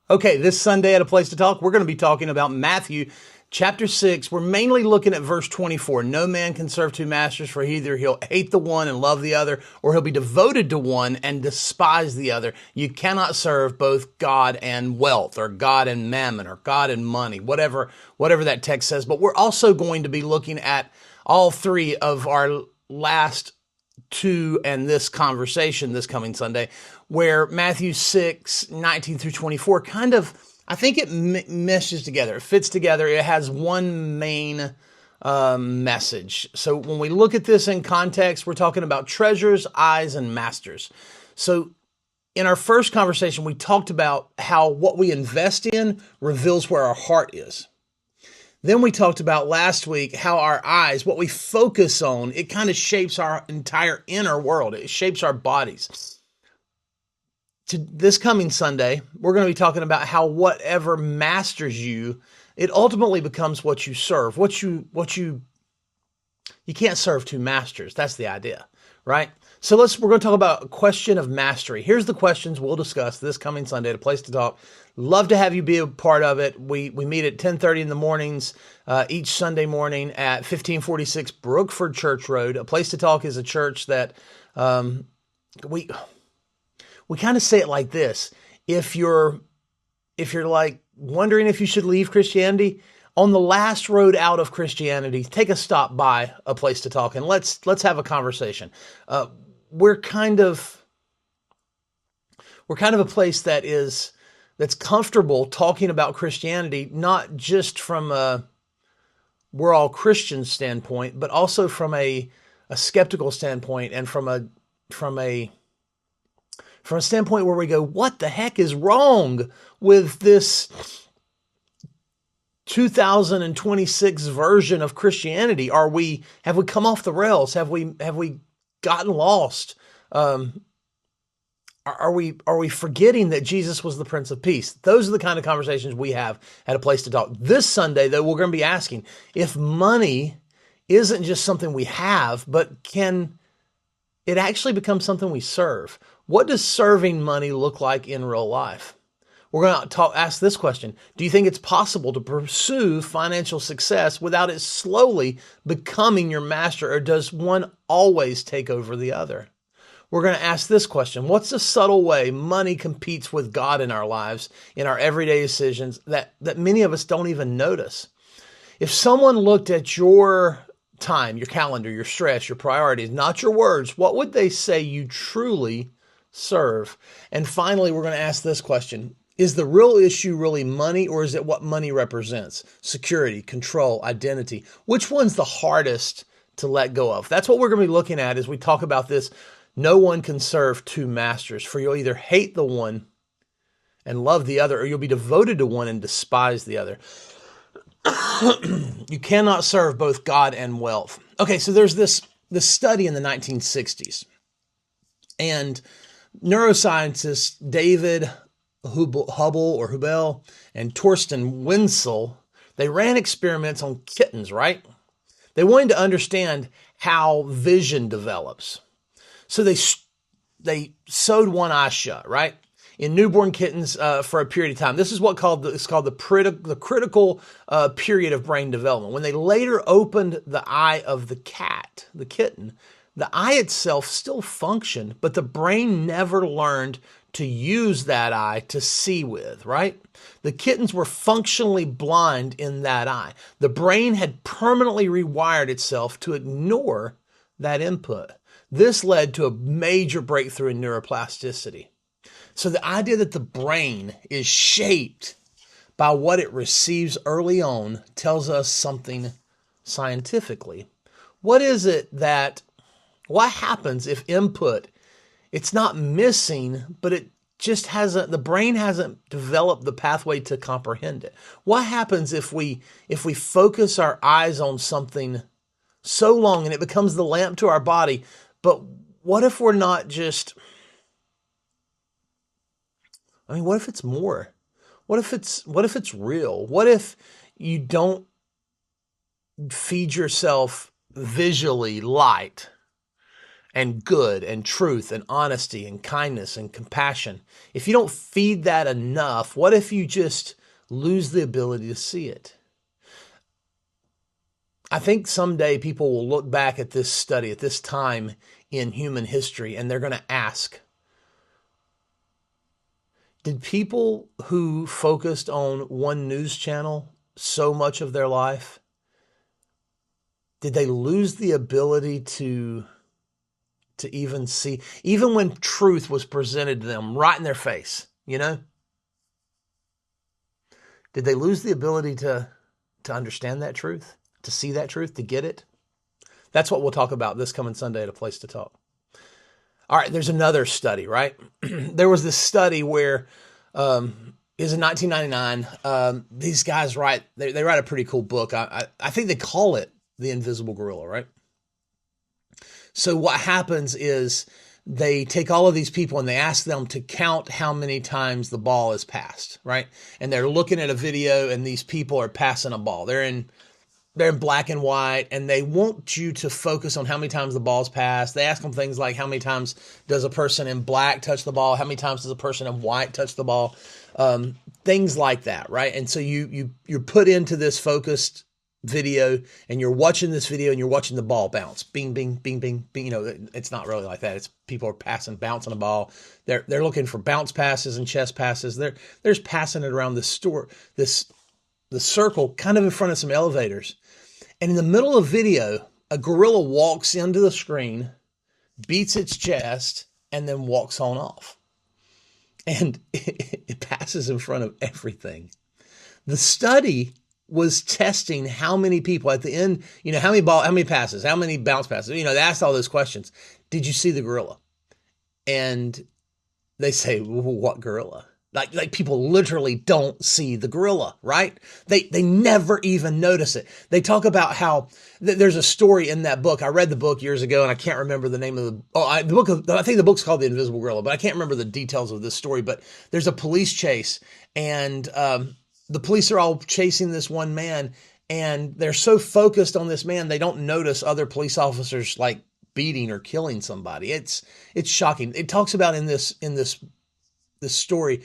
Okay, this Sunday at A Place to Talk, we're going to be talking about Matthew chapter 6. We're mainly looking at verse 24. No man can serve two masters, for either he'll hate the one and love the other, or he'll be devoted to one and despise the other. You cannot serve both God and wealth, or God and mammon, or God and money, whatever that text says. But we're also going to be looking at all three of our last two and this conversation this coming Sunday, where Matthew 6:19 through 24 kind of, I think it meshes together. It fits together. It has one main message. So when we look at this in context, we're talking about treasures, eyes, and masters. So in our first conversation, we talked about how what we invest in reveals where our heart is. Then we talked about last week how our eyes, what we focus on, it kind of shapes our entire inner world. It shapes our bodies. To this coming Sunday, we're going to be talking about how whatever masters you, it ultimately becomes what you serve. You can't serve two masters. That's the idea, right? So we're going to talk about a question of mastery. Here's the questions we'll discuss this coming Sunday at A Place to Talk. Love to have you be a part of it. We meet at 10:30 in the mornings each Sunday morning at 1546 Brookford Church Road. A Place to Talk is a church that we kind of say it like this. If you're like wondering if you should leave Christianity, on the last road out of Christianity, take a stop by A Place to Talk and let's have a conversation. We're kind of a place that's comfortable talking about Christianity, not just from a we're all Christians standpoint, but also from a skeptical standpoint and from a standpoint where we go, what the heck is wrong with this 2026 version of Christianity? Have we come off the rails? Have we gotten lost? Are we forgetting that Jesus was the Prince of Peace? Those are the kind of conversations we have at A Place to Talk. This Sunday, though, we're going to be asking if money isn't just something we have, but can it actually become something we serve? What does serving money look like in real life? We're going to ask this question. Do you think it's possible to pursue financial success without it slowly becoming your master, or does one always take over the other? We're going to ask this question. What's the subtle way money competes with God in our lives, in our everyday decisions that many of us don't even notice? If someone looked at your time, your calendar, your stress, your priorities, not your words, what would they say you truly serve? And finally, we're going to ask this question. Is the real issue really money, or is it what money represents? Security, control, identity. Which one's the hardest to let go of? That's what we're going to be looking at as we talk about this. No one can serve two masters, for you'll either hate the one and love the other, or you'll be devoted to one and despise the other. You cannot serve both God and wealth. Okay, so there's this study in the 1960s, and neuroscientists David Hubel and Torsten Wenzel, they ran experiments on kittens, right? They wanted to understand how vision develops. So they sewed one eye shut, right? In newborn kittens for a period of time. This is it's called the critical period of brain development. When they later opened the eye of the kitten, the eye itself still functioned, but the brain never learned to use that eye to see with, right? The kittens were functionally blind in that eye. The brain had permanently rewired itself to ignore that input. This led to a major breakthrough in neuroplasticity. So the idea that the brain is shaped by what it receives early on tells us something scientifically. What happens if input, it's not missing, but it just the brain hasn't developed the pathway to comprehend it? What happens if we focus our eyes on something so long and it becomes the lamp to our body, but what if we're not just, what if it's more? What if it's real? What if you don't feed yourself visually light and good and truth and honesty and kindness and compassion. If you don't feed that enough, what if you just lose the ability to see it? I think someday people will look back at this study, at this time in human history, and they're going to ask, did people who focused on one news channel so much of their life, did they lose the ability to even see, even when truth was presented to them right in their face, you know? Did they lose the ability to understand that truth, to see that truth, to get it? That's what we'll talk about this coming Sunday at A Place to Talk. All right, there's another study, right? There was this study where, is in 1999. These guys write, they write a pretty cool book. I think they call it The Invisible Gorilla, right? So what happens is they take all of these people and they ask them to count how many times the ball is passed, right? And they're looking at a video and these people are passing a ball. They're in black and white, and they want you to focus on how many times the ball's passed. They ask them things like, how many times does a person in black touch the ball? How many times does a person in white touch the ball? Things like that, right? And so you're put into this focused video, and you're watching this video, and you're watching the ball bounce, bing, bing, bing, bing, bing. You know, it's not really like that. It's people are bouncing a ball. They're looking for bounce passes and chest passes. They're just passing it around the circle, kind of in front of some elevators. And in the middle of the video, a gorilla walks into the screen, beats its chest, and then walks on off. And it passes in front of everything. The study was testing how many people at the end, you know, how many passes, how many bounce passes, you know, they asked all those questions. Did you see the gorilla? And they say, well, what gorilla? Like people literally don't see the gorilla, right? They never even notice it. They talk about how there's a story in that book. I read the book years ago, and I can't remember the name of the book. I think the book's called The Invisible Gorilla, but I can't remember the details of this story. But there's a police chase, and the police are all chasing this one man, and they're so focused on this man they don't notice other police officers like beating or killing somebody. It's shocking. It talks about in this story,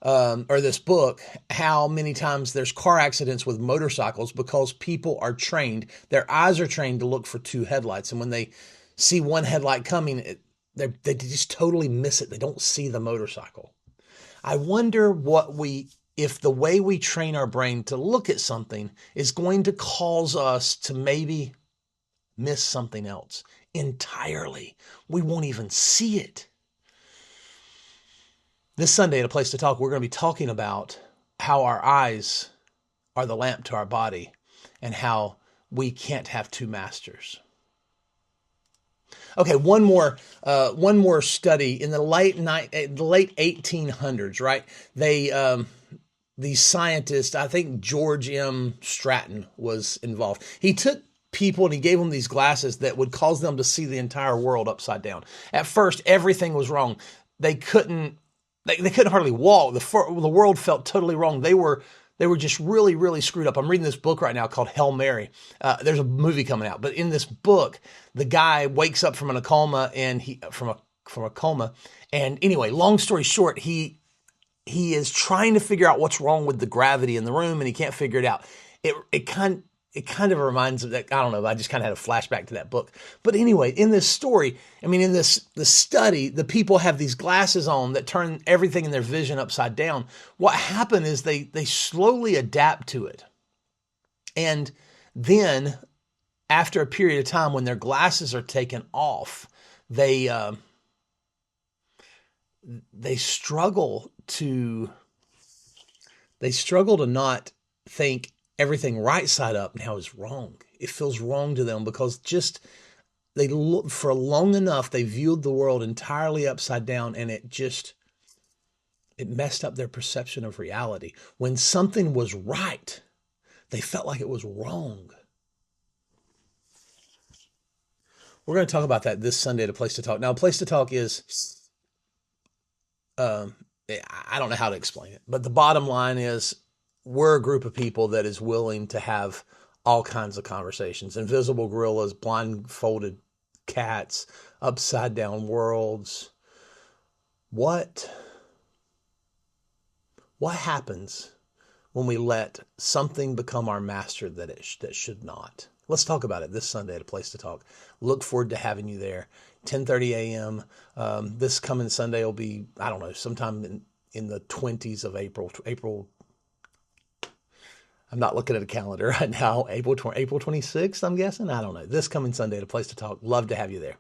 or this book, how many times there's car accidents with motorcycles because people are trained, their eyes are trained to look for two headlights. And when they see one headlight coming, they just totally miss it. They don't see the motorcycle. I wonder if the way we train our brain to look at something is going to cause us to maybe miss something else entirely. We won't even see it. This Sunday at A Place to Talk, we're going to be talking about how our eyes are the lamp to our body and how we can't have two masters. Okay, one more study in the late 1800s, right? These scientists, I think George M. Stratton was involved. He took people and he gave them these glasses that would cause them to see the entire world upside down. At first, everything was wrong. They couldn't hardly walk. The world felt totally wrong. They were just really, really screwed up. I'm reading this book right now called Hail Mary. There's a movie coming out, but in this book, the guy wakes up from a coma, and from a coma. And anyway, long story short, he is trying to figure out what's wrong with the gravity in the room, and he can't figure it out. It kind of reminds of that. I don't know. I just kind of had a flashback to that book. But anyway, in this story, in the study, the people have these glasses on that turn everything in their vision upside down. What happened is they slowly adapt to it. And then after a period of time, when their glasses are taken off, they struggle to not think everything right side up now is wrong. It feels wrong to them because they look for long enough, they viewed the world entirely upside down, and it messed up their perception of reality. When something was right, they felt like it was wrong. We're going to talk about that this Sunday at A Place to Talk. Now, A Place to Talk is, I don't know how to explain it, but the bottom line is, we're a group of people that is willing to have all kinds of conversations. Invisible gorillas, blindfolded cats, upside down worlds. What happens when we let something become our master that should not? Let's talk about it this Sunday at A Place to Talk. Look forward to having you there. 10:30 a.m. This coming Sunday will be, I don't know, sometime in the 20s of April. I'm not looking at a calendar right now. April 26th, I'm guessing. I don't know. This coming Sunday at A Place to Talk. Love to have you there.